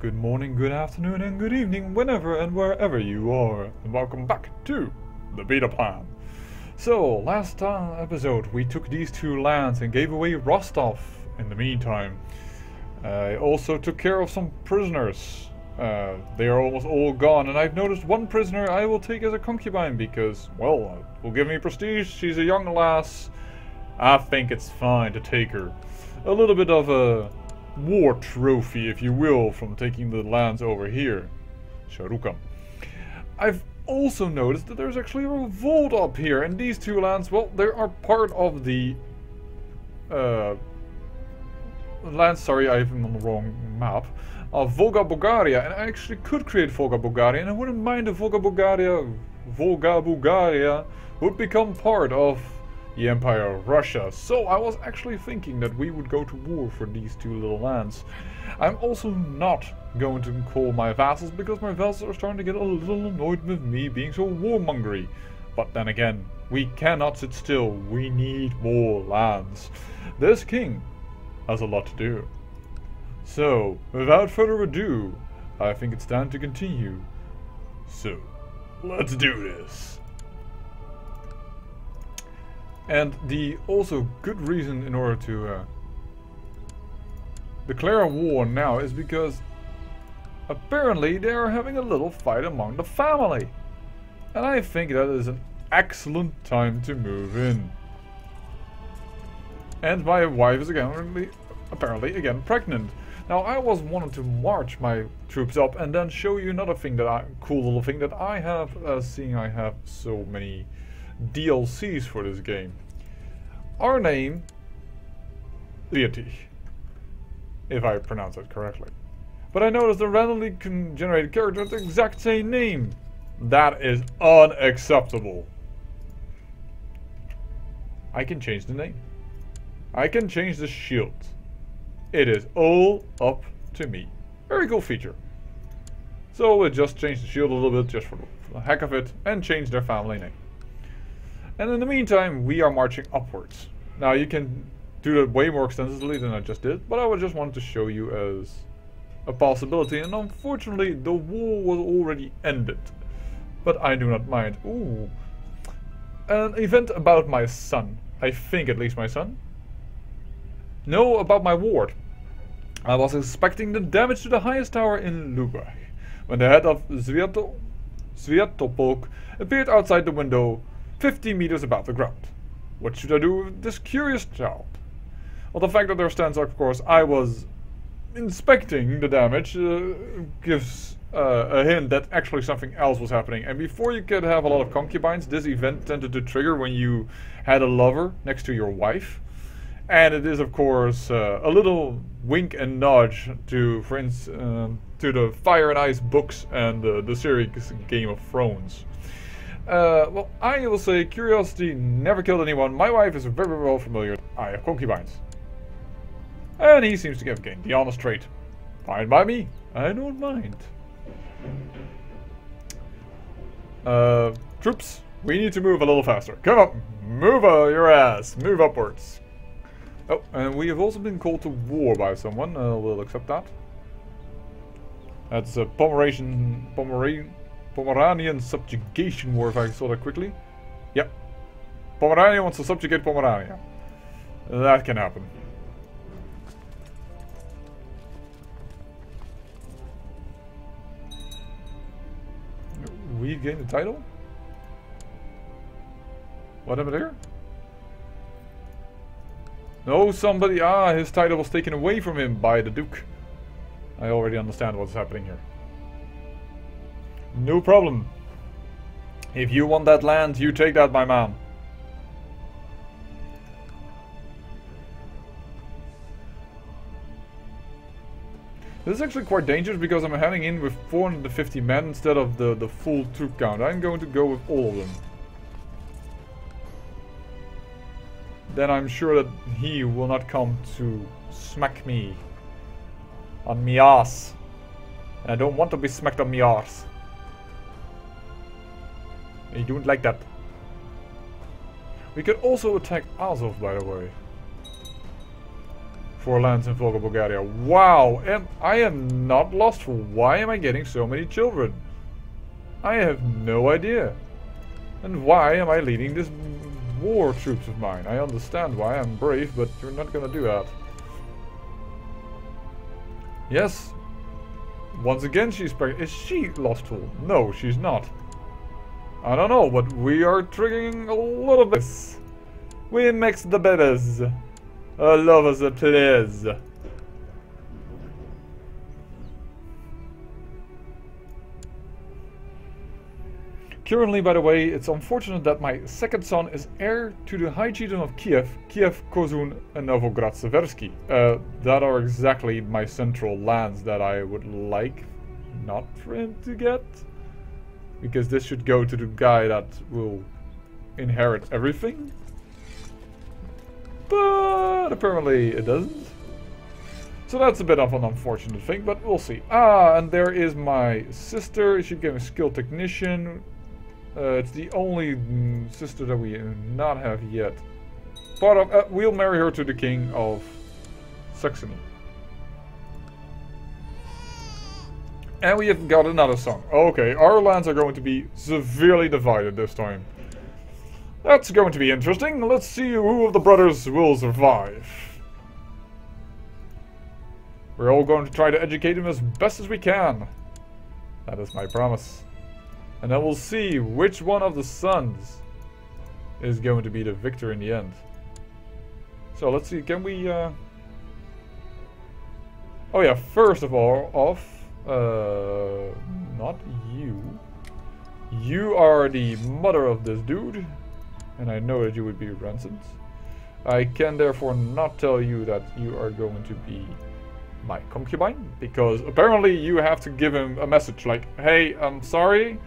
Good morning, good afternoon, and good evening, whenever and wherever you are. And welcome back to the beta plan. So, last episode we took these two lands and gave away Rostov in the meantime. I also took care of some prisoners. They are almost all gone, and I've noticed one prisoner I will take as a concubine because, well, it will give me prestige. She's a young lass. I think it's fine to take her. A little bit of a war trophy, if you will, from taking the lands over here. Sharukan. I've also noticed that there's actually a revolt up here, and these two lands, well, they are part of the lands, sorry, I'm on the wrong map, of Volga Bulgaria, and I actually could create Volga Bulgaria, and I wouldn't mind if Volga Bulgaria would become part of the Empire of Russia. So I was actually thinking that we would go to war for these two little lands. I'm also not going to call my vassals because my vassals are starting to get a little annoyed with me being so warmongery. But then again, we cannot sit still. We need more lands. This king has a lot to do. So, without further ado, I think it's time to continue. So, let's do this. And the also good reason in order to declare a war now is because apparently they are having a little fight among the family. And I think that is an excellent time to move in. And my wife is apparently again pregnant. Now I was wanting to march my troops up and then show you another thing that cool little thing that I have, seeing I have so many DLCs for this game. Our name, Lieti, if I pronounce it correctly. But I noticed the randomly generated character has the exact same name. That is unacceptable. I can change the name. I can change the shield. It is all up to me. Very cool feature. So we'll just change the shield a little bit just for the heck of it and change their family name. And in the meantime, we are marching upwards. Now you can do that way more extensively than I just did, but I just wanted to show you as a possibility, and unfortunately the war was already ended. But I do not mind. Ooh. An event about my son. I think at least my son. No, about my ward. I was inspecting the damage to the highest tower in Lubach when the head of Sviatopolk appeared outside the window 50 meters above the ground. What should I do with this curious child? Well, the fact that there stands, of course, I was inspecting the damage gives a hint that actually something else was happening. And before you could have a lot of concubines, this event tended to trigger when you had a lover next to your wife. And it is, of course, a little wink and nudge to, for instance, to the Fire and Ice books and the series Game of Thrones. Well, I will say curiosity never killed anyone. My wife is very well familiar. I have concubines. And he seems to have gained the honest trait. Fine by me. I don't mind. Troops, we need to move a little faster. Come on, move your ass. Move upwards. Oh, and we have also been called to war by someone. We'll accept that. That's a Pomeranian subjugation war, if I saw that quickly. Yep. Pomerania wants to subjugate Pomerania. That can happen. We gained the title? What happened here? No, somebody... his title was taken away from him by the Duke. I already understand what's happening here. No problem. If you want that land, you take that, my man. This is actually quite dangerous because I'm heading in with 450 men instead of the full troop count. I'm going to go with all of them. Then I'm sure that he will not come to smack me on me ass. And I don't want to be smacked on me ass. I don't like that. We could also attack Azov, by the way. for lands in Volga, Bulgaria. Wow, I am not lost. Why am I getting so many children? I have no idea. And why am I leading this war troops of mine? I understand why I'm brave, but you're not gonna do that. Yes. Once again, she's pregnant. Is she lostful? No, she's not. I don't know, but we are triggering a lot of this. We mix the babies. Love us, please. Currently, by the way, it's unfortunate that my second son is heir to the High Chieftain of Kiev, Kozun, and Novograd-Seversky. That are exactly my central lands that I would like not for him to get. Because this should go to the guy that will inherit everything. But apparently it doesn't. So that's a bit of an unfortunate thing, but we'll see. Ah, and there is my sister. She became a skilled technician. It's the only sister that we do not have yet. We'll marry her to the king of Saxony. And we have got another son. Okay, our lands are going to be severely divided this time. That's going to be interesting. Let's see who of the brothers will survive. We're all going to try to educate him as best as we can. That is my promise. And then we'll see which one of the sons is going to be the victor in the end. So let's see, can we... Oh yeah, first of all, not you. You are the mother of this dude. And I know that you would be ransomed. I can therefore not tell you that you are going to be my concubine. Because apparently you have to give him a message like, hey, I'm sorry.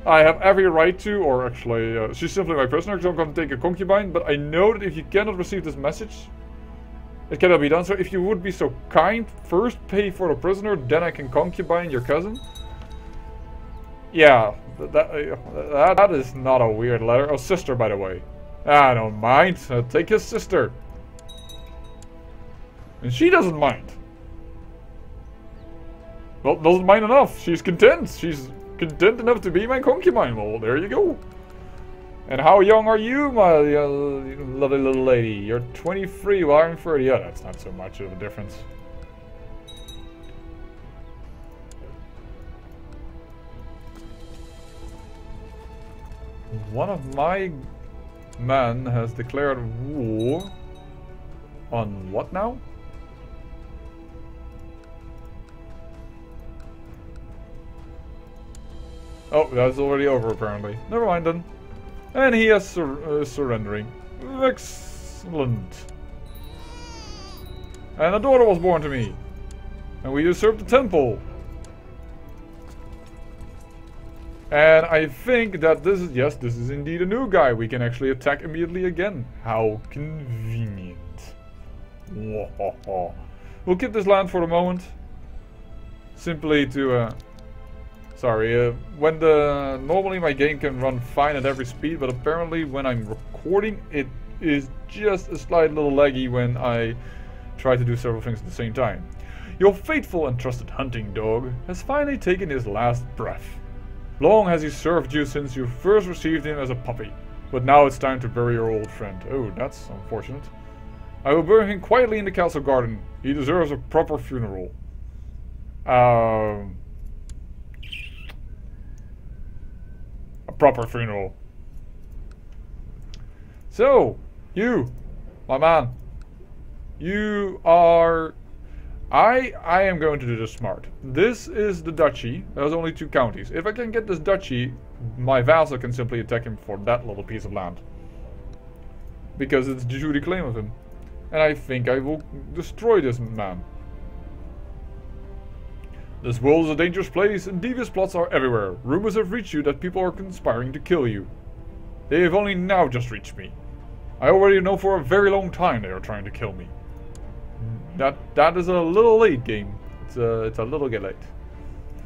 I have every right to, or actually, she's simply my prisoner, so I'm going to take a concubine. But I know that if you cannot receive this message, it cannot be done. So if you would be so kind, first pay for the prisoner, then I can concubine your cousin. Yeah, that is not a weird letter. Oh, sister, by the way. I don't mind. Take his sister. And she doesn't mind. Well, doesn't mind enough. She's content. She's content enough to be my concubine. Well, there you go. And how young are you, my lovely little lady? You're 23, well, I'm 30. Yeah, that's not so much of a difference. One of my men has declared war on what now? Oh, that's already over apparently. Never mind then. And he is surrendering. Excellent. And a daughter was born to me. And we usurped the temple. And I think that this is, yes, this is indeed a new guy. We can actually attack immediately again. How convenient. We'll keep this land for the moment. Simply to, normally my game can run fine at every speed, but apparently when I'm recording, it is just a slight little laggy when I try to do several things at the same time. Your faithful and trusted hunting dog has finally taken his last breath. Long has he served you since you first received him as a puppy, but now it's time to bury your old friend. Oh, that's unfortunate. I will bury him quietly in the castle garden. He deserves a proper funeral. A proper funeral. So, you, my man, you are... I am going to do this smart. This is the duchy. There's only 2 counties. If I can get this duchy, my vassal can simply attack him for that little piece of land. Because it's the Judy claim of him. And I think I will destroy this man. This world is a dangerous place and devious plots are everywhere. Rumors have reached you that people are conspiring to kill you. They have only now just reached me. I already know for a very long time they are trying to kill me. That is a little late game. It's a little get late.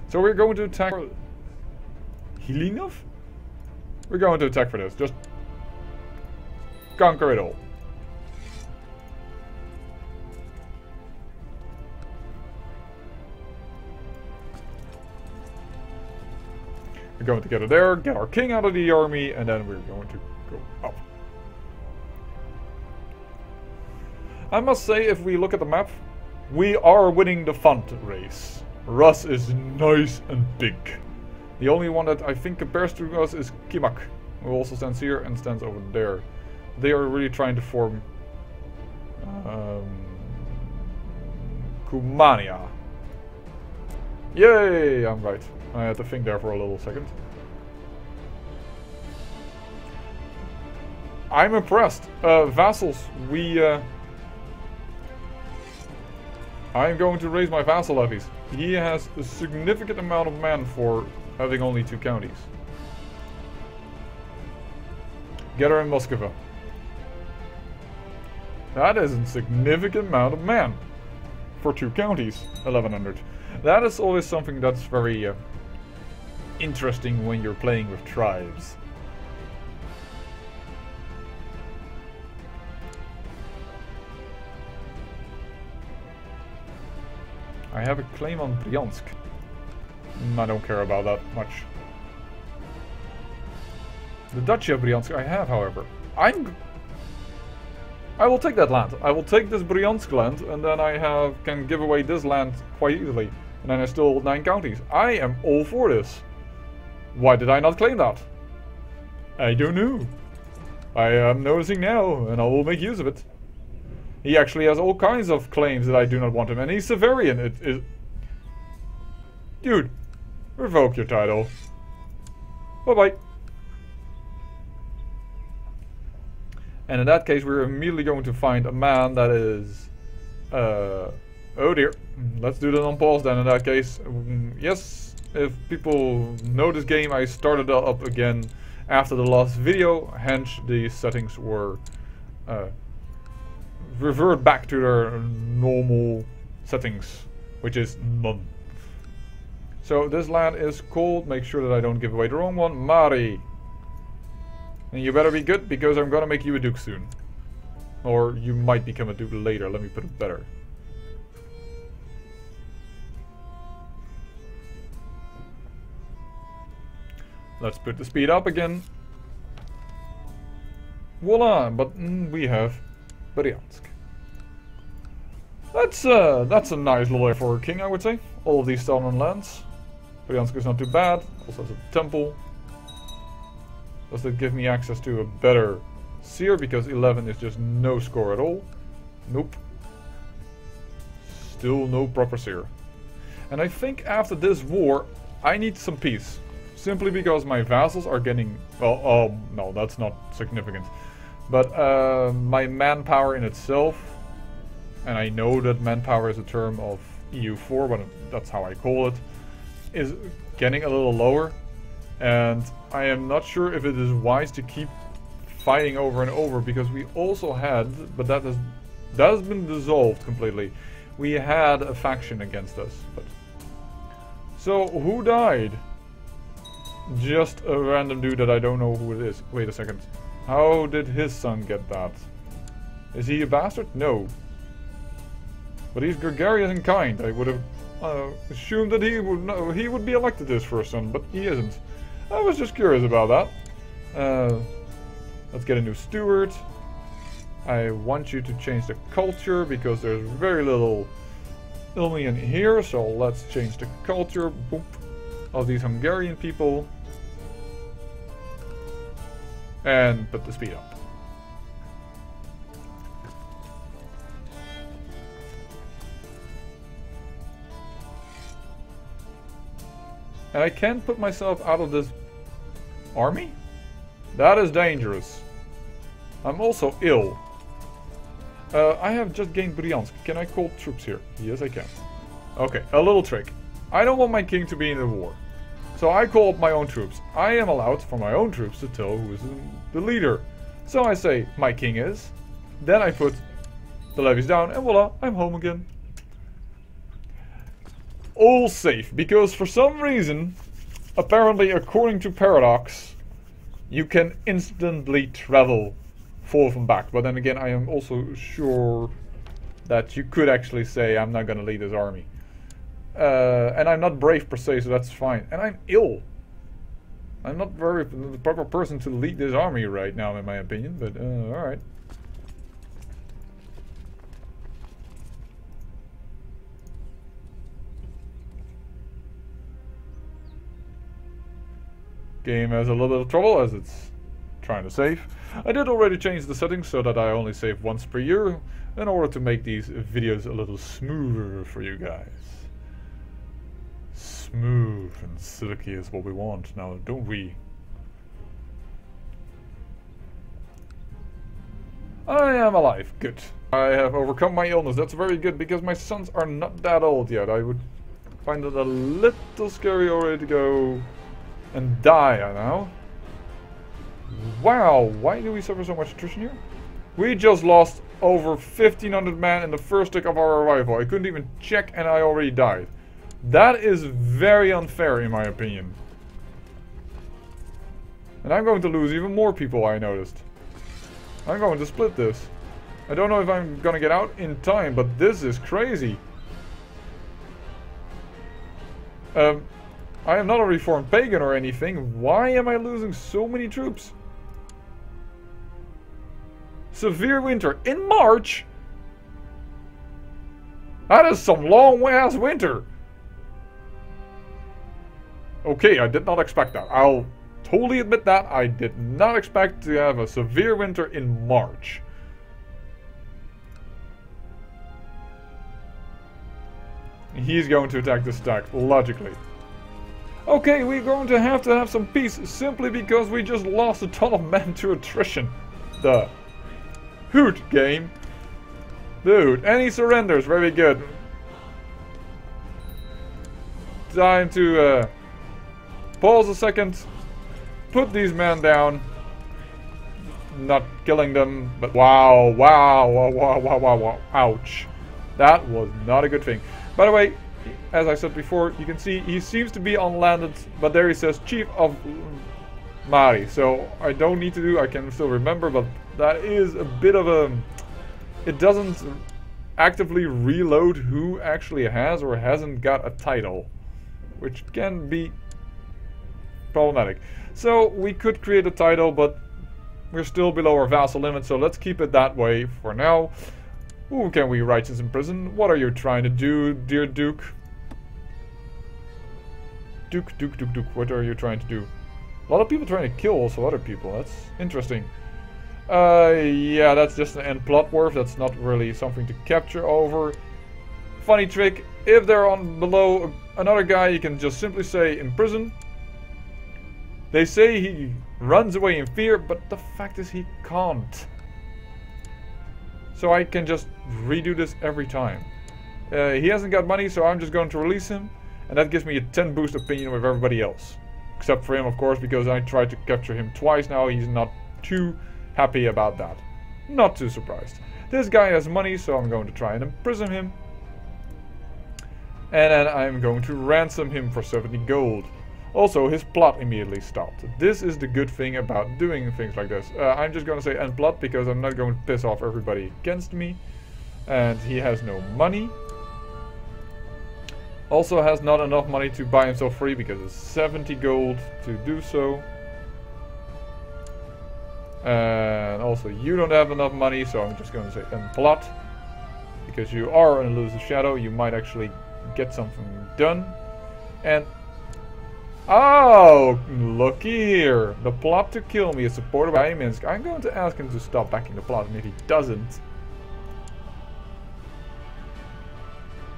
So we're going to attack Hilinov? We're going to attack for this. Just conquer it all. We're going to get it there, get our king out of the army, and then we're going to go up. I must say, if we look at the map, we are winning the font race. Russ is nice and big. The only one that I think compares to us is Kimak, who also stands here and stands over there. They are really trying to form Kumania. Yay! I'm right. I had to think there for a little second. I'm impressed. Vassals, I'm going to raise my vassal levies. He has a significant amount of men for having only 2 counties. Get her in Moskva. That is a significant amount of men for 2 counties. 1100. That is always something that's very interesting when you're playing with tribes. I have a claim on Bryansk. I don't care about that much. The Duchy of Bryansk I have, however. I will take that land. I will take this Bryansk land, and then I can give away this land quite easily. And then I still hold 9 counties. I am all for this. Why did I not claim that? I don't know. I am noticing now, and I will make use of it. He actually has all kinds of claims that I do not want him, and he's Severian. Dude, revoke your title. Bye-bye. And in that case, we're immediately going to find a man that is... oh dear. Let's do that on pause then in that case. Yes, if people know this game, I started it up again after the last video. Hence, the settings were... revert back to their normal settings, which is none. So this land is called, make sure that I don't give away the wrong one, Mari. And you better be good, because I'm gonna make you a duke soon. Or you might become a duke later, let me put it better. Let's put the speed up again. Voila, but we have Bryansk. That's a nice little area for a king, I would say. All of these southern lands. Bryansk is not too bad. Also has a temple. Does that give me access to a better seer? Because 11 is just no score at all. Nope. Still no proper seer. And I think after this war, I need some peace. Simply because my vassals are getting... Well, no, that's not significant. But my manpower in itself, and I know that manpower is a term of EU4, but that's how I call it, is getting a little lower. And I am not sure if it is wise to keep fighting over and over, because we also had, but that has been dissolved completely. We had a faction against us. But so who died? Just a random dude that I don't know who it is. Wait a second. How did his son get that? Is he a bastard? No. But he's gregarious and kind. I would have assumed that he would be elected as first son, but he isn't. I was just curious about that. Let's get a new steward. I want you to change the culture because there's very little Ilmian here, so let's change the culture. Boop. Of these Hungarian people. And put the speed up. And I can't put myself out of this army? That is dangerous. I'm also ill. I have just gained Bryansk. Can I call troops here? Yes, I can. Okay, a little trick. I don't want my king to be in the war. So I call up my own troops. I am allowed for my own troops to tell who is the leader. So I say, my king is. Then I put the levies down and voila, I'm home again. All safe, because for some reason, apparently according to Paradox, you can instantly travel forth and back. But then again, I am also sure that you could actually say, I'm not going to lead this army. And I'm not brave per se, so that's fine. And I'm ill. I'm not very the proper person to lead this army right now, in my opinion, but alright. Game has a little bit of trouble as it's trying to save. I did already change the settings so that I only save once per year in order to make these videos a little smoother for you guys. Smooth and silky is what we want now, don't we? I am alive, good. I have overcome my illness, that's very good because my sons are not that old yet. I would find it a little scary already to go and die now. Wow, why do we suffer so much attrition here? We just lost over 1,500 men in the first tick of our arrival. I couldn't even check and I already died. That is very unfair in my opinion. And I'm going to lose even more people, I noticed. I'm going to split this. I don't know if I'm gonna get out in time, but this is crazy. I am not a reformed pagan or anything. Why am I losing so many troops? Severe winter in March? That is some long ass winter. Okay, I did not expect that. I'll totally admit that. I did not expect to have a severe winter in March. He's going to attack the stack, logically. Okay, we're going to have some peace simply because we just lost a ton of men to attrition. The hoot game. Dude, and he surrenders, very good. Time to pause a second, put these men down. Not killing them, but wow, ouch. That was not a good thing. By the way, as I said before, you can see he seems to be on landed, but there he says Chief of Mari. So I don't need to do, I can still remember, but that is a bit of a... It doesn't actively reload who actually has or hasn't got a title, which can be problematic. So we could create a title, but we're still below our vassal limit, so let's keep it that way for now. Who can we righteous in prison? What are you trying to do, dear Duke? Duke, what are you trying to do? A lot of people trying to kill also other people, that's interesting. Yeah, that's just an end plot worth, that's not really something to capture over. Funny trick, if they're on below another guy, you can just simply say in prison. They say he runs away in fear, but the fact is he can't. So I can just redo this every time. He hasn't got money, so I'm just going to release him. And that gives me a 10 boost opinion with everybody else. Except for him, of course, because I tried to capture him twice now. He's not too happy about that. Not too surprised. This guy has money, so I'm going to try and imprison him. And then I'm going to ransom him for 70 gold. Also, his plot immediately stopped. This is the good thing about doing things like this. I'm just going to say end plot because I'm not going to piss off everybody against me. And he has no money. Also has not enough money to buy himself free because it's 70 gold to do so. And also you don't have enough money, so I'm just going to say end plot. Because you are an elusive shadow, you might actually get something done. And oh, looky here. The plot to kill me is supported by Minsk. I'm going to ask him to stop backing the plot, and if he doesn't,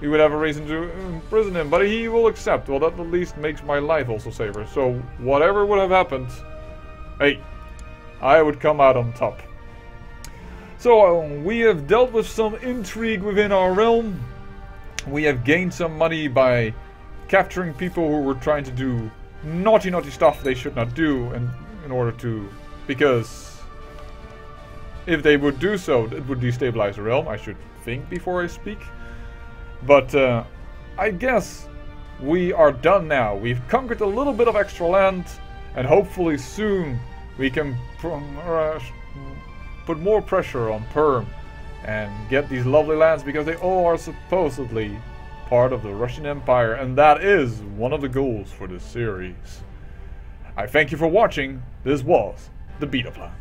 he would have a reason to imprison him, but he will accept. Well, that at least makes my life also safer. So, whatever would have happened, hey, I would come out on top. So, we have dealt with some intrigue within our realm. We have gained some money by capturing people who were trying to do naughty stuff they should not do, and in order to, because if they would do so, it would destabilize the realm. I should think before I speak. But I guess we are done now. We've conquered a little bit of extra land, and hopefully soon we can put more pressure on Perm and get these lovely lands, because they all are supposedly part of the Russian Empire, and that is one of the goals for this series. I thank you for watching. This was the Beta Plan.